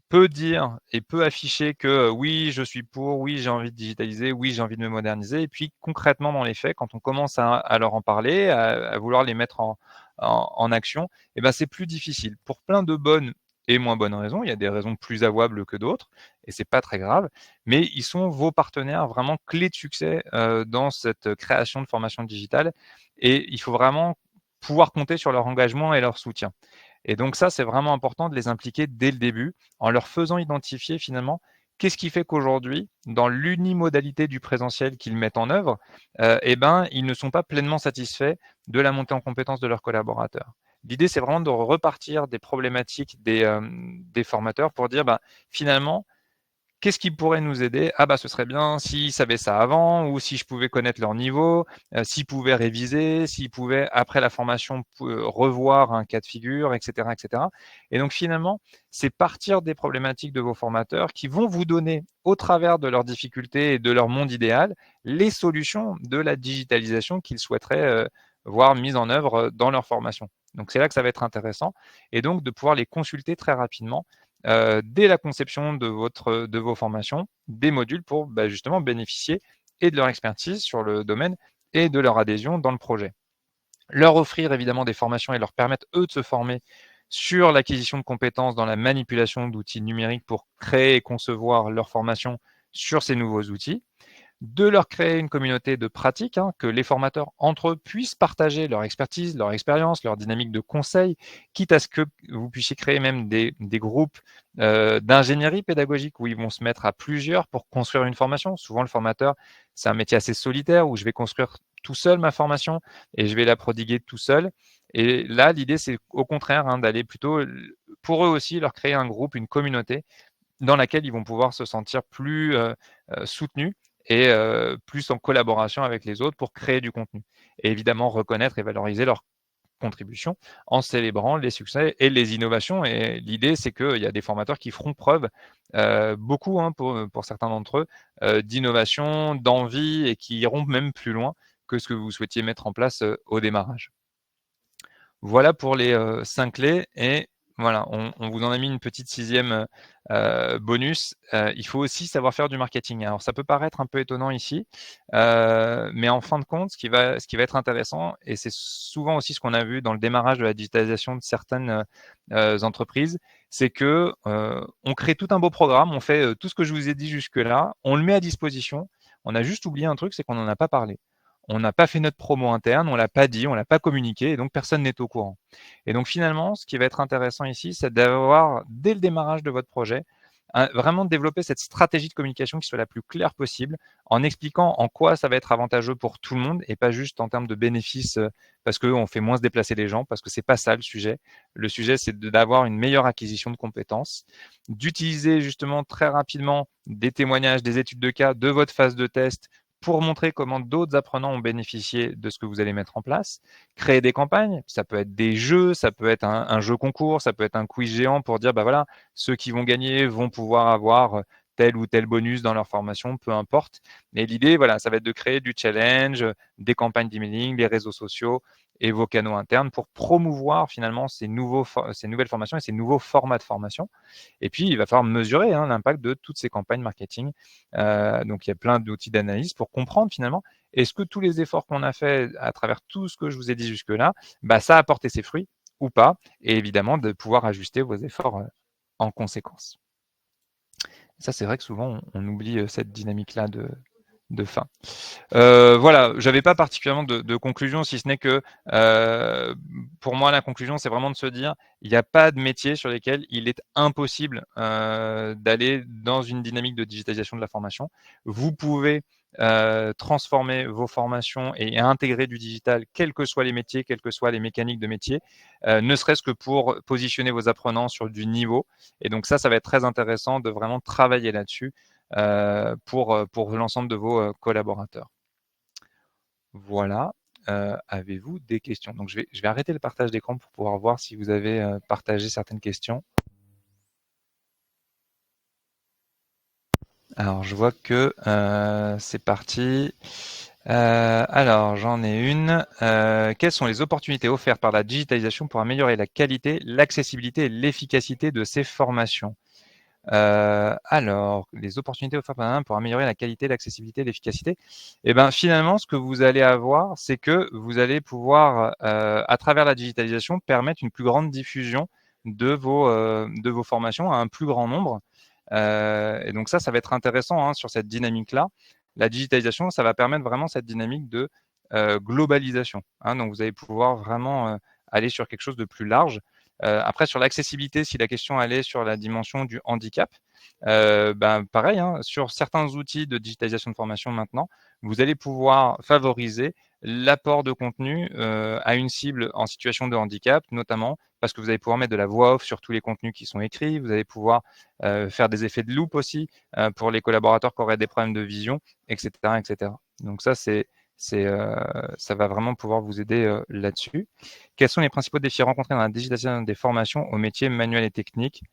peut dire et peut afficher que oui, je suis pour, oui, j'ai envie de digitaliser, oui, j'ai envie de me moderniser. Et puis concrètement, dans les faits, quand on commence à leur en parler, à vouloir les mettre en action, c'est plus difficile. Pour plein de bonnes et moins bonnes raisons. Il y a des raisons plus avouables que d'autres, et c'est pas très grave. Mais ils sont vos partenaires vraiment clés de succès dans cette création de formation digitale. Et il faut vraiment pouvoir compter sur leur engagement et leur soutien. Et donc ça, c'est vraiment important de les impliquer dès le début, en leur faisant identifier finalement qu'est-ce qui fait qu'aujourd'hui, dans l'unimodalité du présentiel qu'ils mettent en œuvre, ils ne sont pas pleinement satisfaits de la montée en compétences de leurs collaborateurs. L'idée, c'est vraiment de repartir des problématiques des formateurs pour dire, finalement, qu'est-ce qui pourrait nous aider? Ce serait bien s'ils savaient ça avant, ou si je pouvais connaître leur niveau, s'ils pouvaient réviser, s'ils pouvaient, après la formation, revoir un cas de figure, etc., etc. Et donc finalement, c'est partir des problématiques de vos formateurs qui vont vous donner, au travers de leurs difficultés et de leur monde idéal, les solutions de la digitalisation qu'ils souhaiteraient voir mise en œuvre dans leur formation. Donc c'est là que ça va être intéressant, et donc de pouvoir les consulter très rapidement dès la conception de vos formations, des modules pour justement bénéficier et de leur expertise sur le domaine et de leur adhésion dans le projet. Leur offrir évidemment des formations et leur permettre eux de se former sur l'acquisition de compétences dans la manipulation d'outils numériques pour créer et concevoir leur formation sur ces nouveaux outils, de leur créer une communauté de pratique, que les formateurs entre eux puissent partager leur expertise, leur expérience, leur dynamique de conseil, quitte à ce que vous puissiez créer même des groupes d'ingénierie pédagogique où ils vont se mettre à plusieurs pour construire une formation. Souvent, le formateur, c'est un métier assez solitaire où je vais construire tout seul ma formation et je vais la prodiguer tout seul. Et là, l'idée, c'est au contraire d'aller plutôt, pour eux aussi, leur créer un groupe, une communauté dans laquelle ils vont pouvoir se sentir plus soutenus et plus en collaboration avec les autres pour créer du contenu. Et évidemment, reconnaître et valoriser leur contribution en célébrant les succès et les innovations. Et l'idée, c'est qu'il y a des formateurs qui feront preuve, beaucoup pour certains d'entre eux, d'innovation, d'envie et qui iront même plus loin que ce que vous souhaitiez mettre en place au démarrage. Voilà pour les 5 clés, et voilà, on vous en a mis une petite sixième bonus. Il faut aussi savoir faire du marketing. Alors ça peut paraître un peu étonnant ici, mais en fin de compte, ce qui va être intéressant, et c'est souvent aussi ce qu'on a vu dans le démarrage de la digitalisation de certaines entreprises, c'est que on crée tout un beau programme, on fait tout ce que je vous ai dit jusque-là, on le met à disposition. On a juste oublié un truc, c'est qu'on n'en a pas parlé. On n'a pas fait notre promo interne, on l'a pas dit, on l'a pas communiqué, et donc personne n'est au courant. Et donc finalement, ce qui va être intéressant ici, c'est d'avoir, dès le démarrage de votre projet, vraiment développer cette stratégie de communication qui soit la plus claire possible, en expliquant en quoi ça va être avantageux pour tout le monde, et pas juste en termes de bénéfices, parce qu'on fait moins se déplacer les gens, parce que c'est pas ça le sujet. Le sujet, c'est d'avoir une meilleure acquisition de compétences, d'utiliser justement très rapidement des témoignages, des études de cas de votre phase de test pour montrer comment d'autres apprenants ont bénéficié de ce que vous allez mettre en place. Créer des campagnes, ça peut être des jeux, ça peut être un jeu concours, ça peut être un quiz géant pour dire, voilà, ceux qui vont gagner vont pouvoir avoir tel ou tel bonus dans leur formation, peu importe. Mais l'idée, voilà, ça va être de créer du challenge, des campagnes d'emailing, les réseaux sociaux et vos canaux internes pour promouvoir finalement ces nouvelles formations et ces nouveaux formats de formation. Et puis, il va falloir mesurer l'impact de toutes ces campagnes marketing. Donc, il y a plein d'outils d'analyse pour comprendre finalement, est-ce que tous les efforts qu'on a fait à travers tout ce que je vous ai dit jusque-là, ça a apporté ses fruits ou pas, et évidemment de pouvoir ajuster vos efforts en conséquence. Ça, c'est vrai que souvent, on oublie cette dynamique-là de fin. Voilà, j'avais pas particulièrement de conclusion, si ce n'est que pour moi, la conclusion, c'est vraiment de se dire, il n'y a pas de métier sur lesquels il est impossible d'aller dans une dynamique de digitalisation de la formation. Vous pouvez transformer vos formations et intégrer du digital, quels que soient les métiers, quelles que soient les mécaniques de métier, ne serait-ce que pour positionner vos apprenants sur du niveau. Et donc ça va être très intéressant de vraiment travailler là-dessus pour l'ensemble de vos collaborateurs. Voilà. Avez-vous des questions? Donc je vais arrêter le partage d'écran pour pouvoir voir si vous avez partagé certaines questions. Alors je vois que c'est parti. Alors j'en ai une. Quelles sont les opportunités offertes par la digitalisation pour améliorer la qualité, l'accessibilité et l'efficacité de ces formations? Alors, les opportunités offertes par pour améliorer la qualité, l'accessibilité, l'efficacité. Et ben finalement, ce que vous allez avoir, c'est que vous allez pouvoir, à travers la digitalisation, permettre une plus grande diffusion de vos formations à un plus grand nombre. Et donc ça va être intéressant sur cette dynamique-là. La digitalisation, ça va permettre vraiment cette dynamique de globalisation. Donc vous allez pouvoir vraiment aller sur quelque chose de plus large. Après, sur l'accessibilité, si la question allait sur la dimension du handicap, pareil, sur certains outils de digitalisation de formation maintenant, vous allez pouvoir favoriser l'apport de contenu à une cible en situation de handicap, notamment parce que vous allez pouvoir mettre de la voix off sur tous les contenus qui sont écrits, vous allez pouvoir faire des effets de loupe aussi pour les collaborateurs qui auraient des problèmes de vision, etc. etc. Donc ça va vraiment pouvoir vous aider là-dessus. Quels sont les principaux défis rencontrés dans la digitalisation des formations aux métiers manuels et techniques?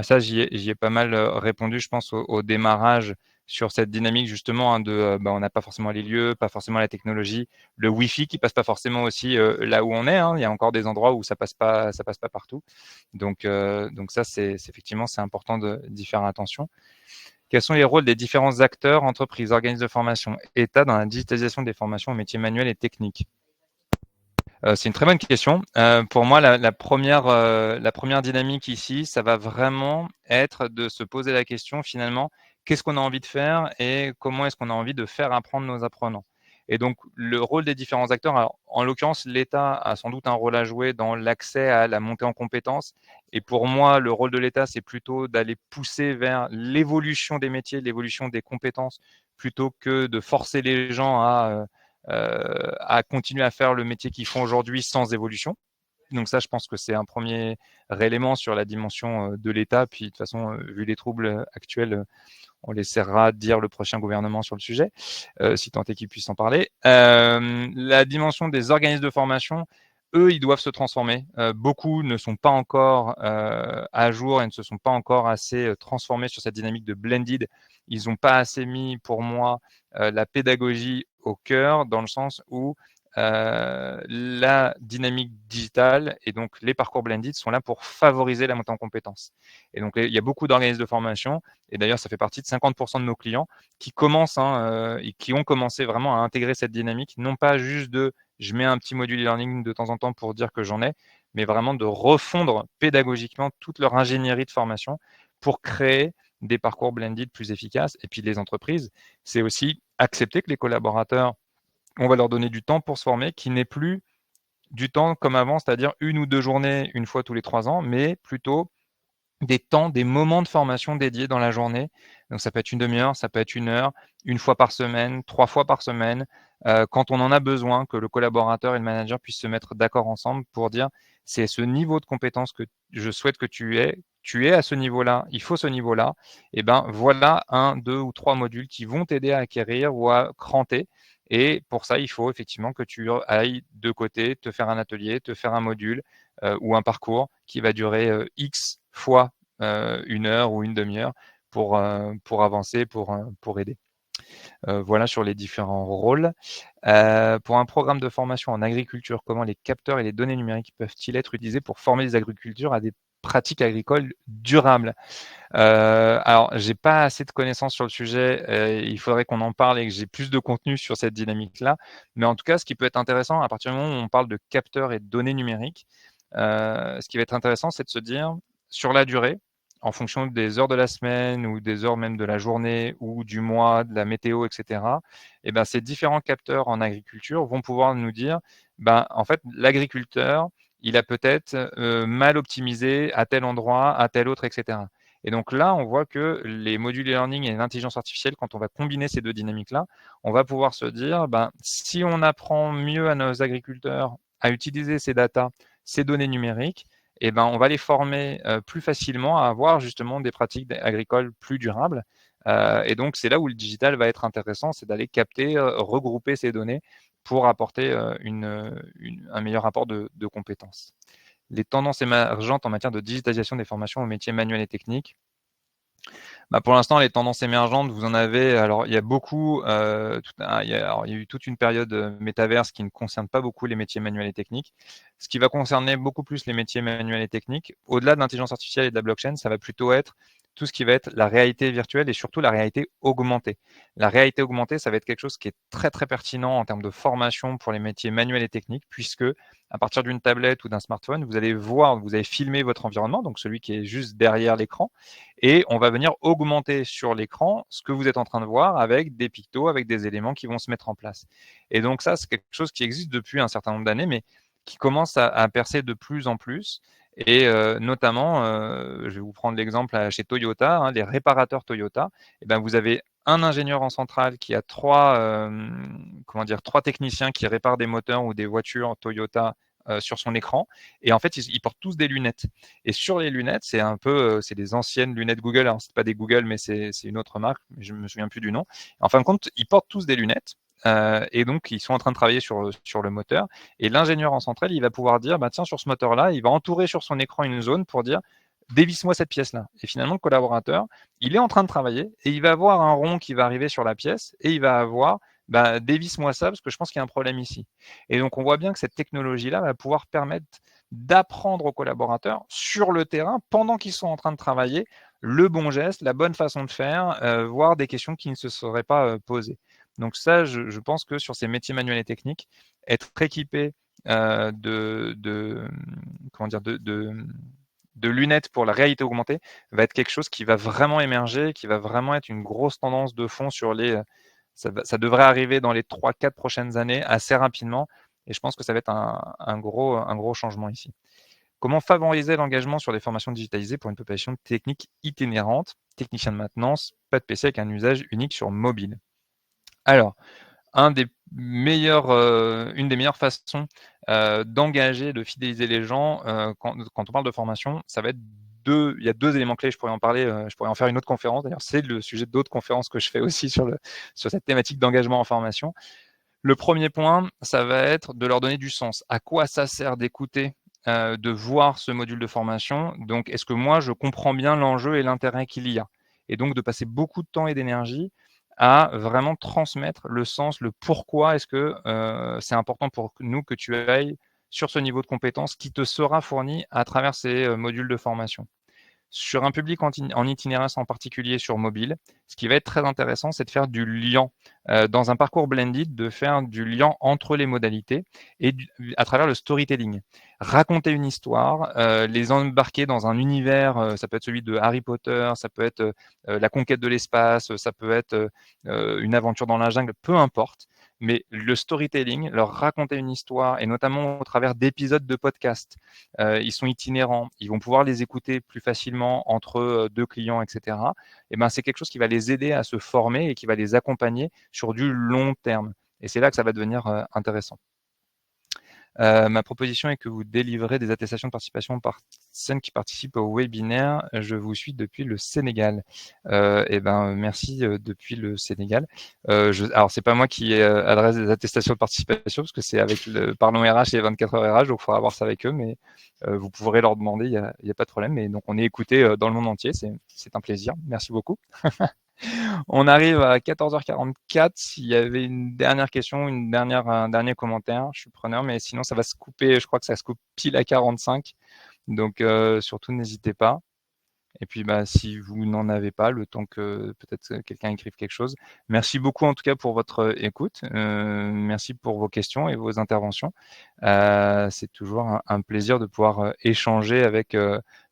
Ça, j'y ai pas mal répondu, je pense, au démarrage sur cette dynamique justement de on n'a pas forcément les lieux, pas forcément la technologie, le Wi-Fi qui passe pas forcément aussi là où on est. Il y a encore des endroits où ça passe pas partout. Donc ça, c'est effectivement c'est important d'y faire attention. Quels sont les rôles des différents acteurs, entreprises, organismes de formation, État dans la digitalisation des formations aux métiers manuels et techniques? C'est une très bonne question. Pour moi, la première dynamique ici, ça va vraiment être de se poser la question finalement, qu'est-ce qu'on a envie de faire et comment est-ce qu'on a envie de faire apprendre nos apprenants? Et donc, le rôle des différents acteurs, alors, en l'occurrence, l'État a sans doute un rôle à jouer dans l'accès à la montée en compétences. Et pour moi, le rôle de l'État, c'est plutôt d'aller pousser vers l'évolution des métiers, l'évolution des compétences, plutôt que de forcer les gens à continuer à faire le métier qu'ils font aujourd'hui sans évolution. Donc ça, je pense que c'est un premier élément sur la dimension de l'État. Puis de toute façon, vu les troubles actuels, on laissera dire le prochain gouvernement sur le sujet, si tant est qu'il puisse en parler. La dimension des organismes de formation, eux, ils doivent se transformer. Beaucoup ne sont pas encore à jour et ne se sont pas encore assez transformés sur cette dynamique de blended. Ils n'ont pas assez mis, pour moi, la pédagogie au cœur, dans le sens où la dynamique digitale et donc les parcours blended sont là pour favoriser la montée en compétences. Et donc, il y a beaucoup d'organismes de formation, et d'ailleurs, ça fait partie de 50% de nos clients qui commencent et qui ont commencé vraiment à intégrer cette dynamique, non pas juste de je mets un petit module e-learning de temps en temps pour dire que j'en ai, mais vraiment de refondre pédagogiquement toute leur ingénierie de formation pour créer des parcours blended plus efficaces. Et puis les entreprises, c'est aussi accepter que les collaborateurs, on va leur donner du temps pour se former, qui n'est plus du temps comme avant, c'est-à-dire 1 ou 2 journées, une fois tous les 3 ans, mais plutôt des temps, des moments de formation dédiés dans la journée. Donc ça peut être une demi-heure, ça peut être 1 heure, 1 fois par semaine, 3 fois par semaine, quand on en a besoin, que le collaborateur et le manager puissent se mettre d'accord ensemble pour dire c'est ce niveau de compétence que je souhaite que tu es à ce niveau-là, il faut ce niveau-là, et ben voilà 1, 2 ou 3 modules qui vont t'aider à acquérir ou à cranter. Et pour ça, il faut effectivement que tu ailles de côté, te faire un atelier, te faire un module ou un parcours qui va durer X fois 1 heure ou une demi-heure pour avancer, pour aider. Voilà sur les différents rôles. Pour un programme de formation en agriculture, comment les capteurs et les données numériques peuvent-ils être utilisés pour former les agriculteurs à des pratiques agricoles durables? Alors, j'ai pas assez de connaissances sur le sujet. Il faudrait qu'on en parle et que j'ai plus de contenu sur cette dynamique-là. Mais en tout cas, ce qui peut être intéressant, à partir du moment où on parle de capteurs et de données numériques, ce qui va être intéressant, c'est de se dire, sur la durée, en fonction des heures de la semaine ou des heures même de la journée ou du mois, de la météo, et cetera, et ben, ces différents capteurs en agriculture vont pouvoir nous dire, ben, en fait, l'agriculteur, il a peut-être mal optimisé à tel endroit, à tel autre, et cetera. Et donc là, on voit que les modules e-learning et l'intelligence artificielle, quand on va combiner ces deux dynamiques-là, on va pouvoir se dire, ben, si on apprend mieux à nos agriculteurs à utiliser ces datas, ces données numériques, eh ben, on va les former plus facilement à avoir justement des pratiques agricoles plus durables. Et donc, c'est là où le digital va être intéressant, c'est d'aller capter, regrouper ces données pour apporter un meilleur rapport de compétences. Les tendances émergentes en matière de digitalisation des formations aux métiers manuels et techniques. Bah, pour l'instant, les tendances émergentes, vous en avez. Alors, il y a beaucoup. Il y a eu toute une période métaverse qui ne concerne pas beaucoup les métiers manuels et techniques. Ce qui va concerner beaucoup plus les métiers manuels et techniques, au-delà de l'intelligence artificielle et de la blockchain, ça va plutôt être tout ce qui va être la réalité virtuelle et surtout la réalité augmentée. La réalité augmentée, ça va être quelque chose qui est très très pertinent en termes de formation pour les métiers manuels et techniques, puisque à partir d'une tablette ou d'un smartphone, vous allez voir, vous allez filmer votre environnement, donc celui qui est juste derrière l'écran, et on va venir augmenter sur l'écran ce que vous êtes en train de voir avec des pictos, avec des éléments qui vont se mettre en place. Et donc ça, c'est quelque chose qui existe depuis un certain nombre d'années, mais qui commence à percer de plus en plus. Et notamment, je vais vous prendre l'exemple chez Toyota, hein, les réparateurs Toyota. Et ben, vous avez un ingénieur en centrale qui a trois techniciens qui réparent des moteurs ou des voitures Toyota sur son écran. Et en fait, ils portent tous des lunettes. Et sur les lunettes, c'est un peu, c'est des anciennes lunettes Google. Alors, c'est pas des Google, mais c'est une autre marque. Mais je me souviens plus du nom. En fin de compte, ils portent tous des lunettes. Et donc, ils sont en train de travailler sur le moteur. Et l'ingénieur en centrale, il va pouvoir dire, bah, tiens, sur ce moteur-là, il va entourer sur son écran une zone pour dire, dévisse-moi cette pièce-là. Et finalement, le collaborateur, il est en train de travailler et il va avoir un rond qui va arriver sur la pièce et il va avoir, bah, dévisse-moi ça parce que je pense qu'il y a un problème ici. Et donc, on voit bien que cette technologie-là va pouvoir permettre d'apprendre aux collaborateurs sur le terrain, pendant qu'ils sont en train de travailler, le bon geste, la bonne façon de faire, voire des questions qui ne se seraient pas posées. Donc ça, je pense que sur ces métiers manuels et techniques, être équipé comment dire, de lunettes pour la réalité augmentée va être quelque chose qui va vraiment émerger, qui va vraiment être une grosse tendance de fond sur ça devrait arriver dans les 3-4 prochaines années assez rapidement. Et je pense que ça va être un gros changement ici. Comment favoriser l'engagement sur des formations digitalisées pour une population technique itinérante, technicien de maintenance, pas de PC avec un usage unique sur mobile? Alors, une des meilleures façons d'engager, de fidéliser les gens quand on parle de formation, ça va être il y a deux éléments clés, je pourrais en parler, je pourrais en faire une autre conférence, d'ailleurs c'est le sujet d'autres conférences que je fais aussi sur cette thématique d'engagement en formation. Le premier point, ça va être de leur donner du sens. À quoi ça sert d'écouter, de voir ce module de formation? Donc, est-ce que moi, je comprends bien l'enjeu et l'intérêt qu'il y a? Et donc, de passer beaucoup de temps et d'énergie à vraiment transmettre le sens, le pourquoi est-ce que c'est important pour nous que tu ailles sur ce niveau de compétence qui te sera fourni à travers ces modules de formation. Sur un public en itinérance, en particulier sur mobile, ce qui va être très intéressant, c'est de faire du lien dans un parcours blended, de faire du lien entre les modalités et à travers le storytelling. Raconter une histoire, les embarquer dans un univers, ça peut être celui de Harry Potter, ça peut être la conquête de l'espace, ça peut être une aventure dans la jungle, peu importe. Mais le storytelling, leur raconter une histoire, et notamment au travers d'épisodes de podcast, ils sont itinérants, ils vont pouvoir les écouter plus facilement entre deux clients, etc. Et ben, c'est quelque chose qui va les aider à se former et qui va les accompagner sur du long terme. Et c'est là que ça va devenir intéressant. Ma proposition est que vous délivrez des attestations de participation aux personnes qui participent au webinaire. Je vous suis depuis le Sénégal. Et ben, merci depuis le Sénégal. Alors, c'est pas moi qui adresse des attestations de participation parce que c'est avec le Parlons RH et 24 heures RH, donc il faudra voir ça avec eux, mais vous pourrez leur demander, il y a pas de problème. Et donc, on est écouté dans le monde entier, c'est un plaisir. Merci beaucoup. On arrive à 14h44. S'il y avait une dernière question, un dernier commentaire, je suis preneur, mais sinon ça va se couper. Je crois que ça se coupe pile à 45. Donc surtout n'hésitez pas. Et puis bah, si vous n'en avez pas, le temps que peut-être quelqu'un écrive quelque chose. Merci beaucoup en tout cas pour votre écoute. Merci pour vos questions et vos interventions. C'est toujours un plaisir de pouvoir échanger avec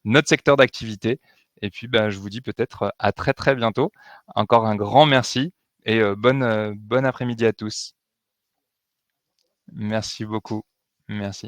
notre secteur d'activité. Et puis bah, je vous dis peut-être à très très bientôt. Encore un grand merci et bon après-midi à tous. Merci beaucoup. Merci.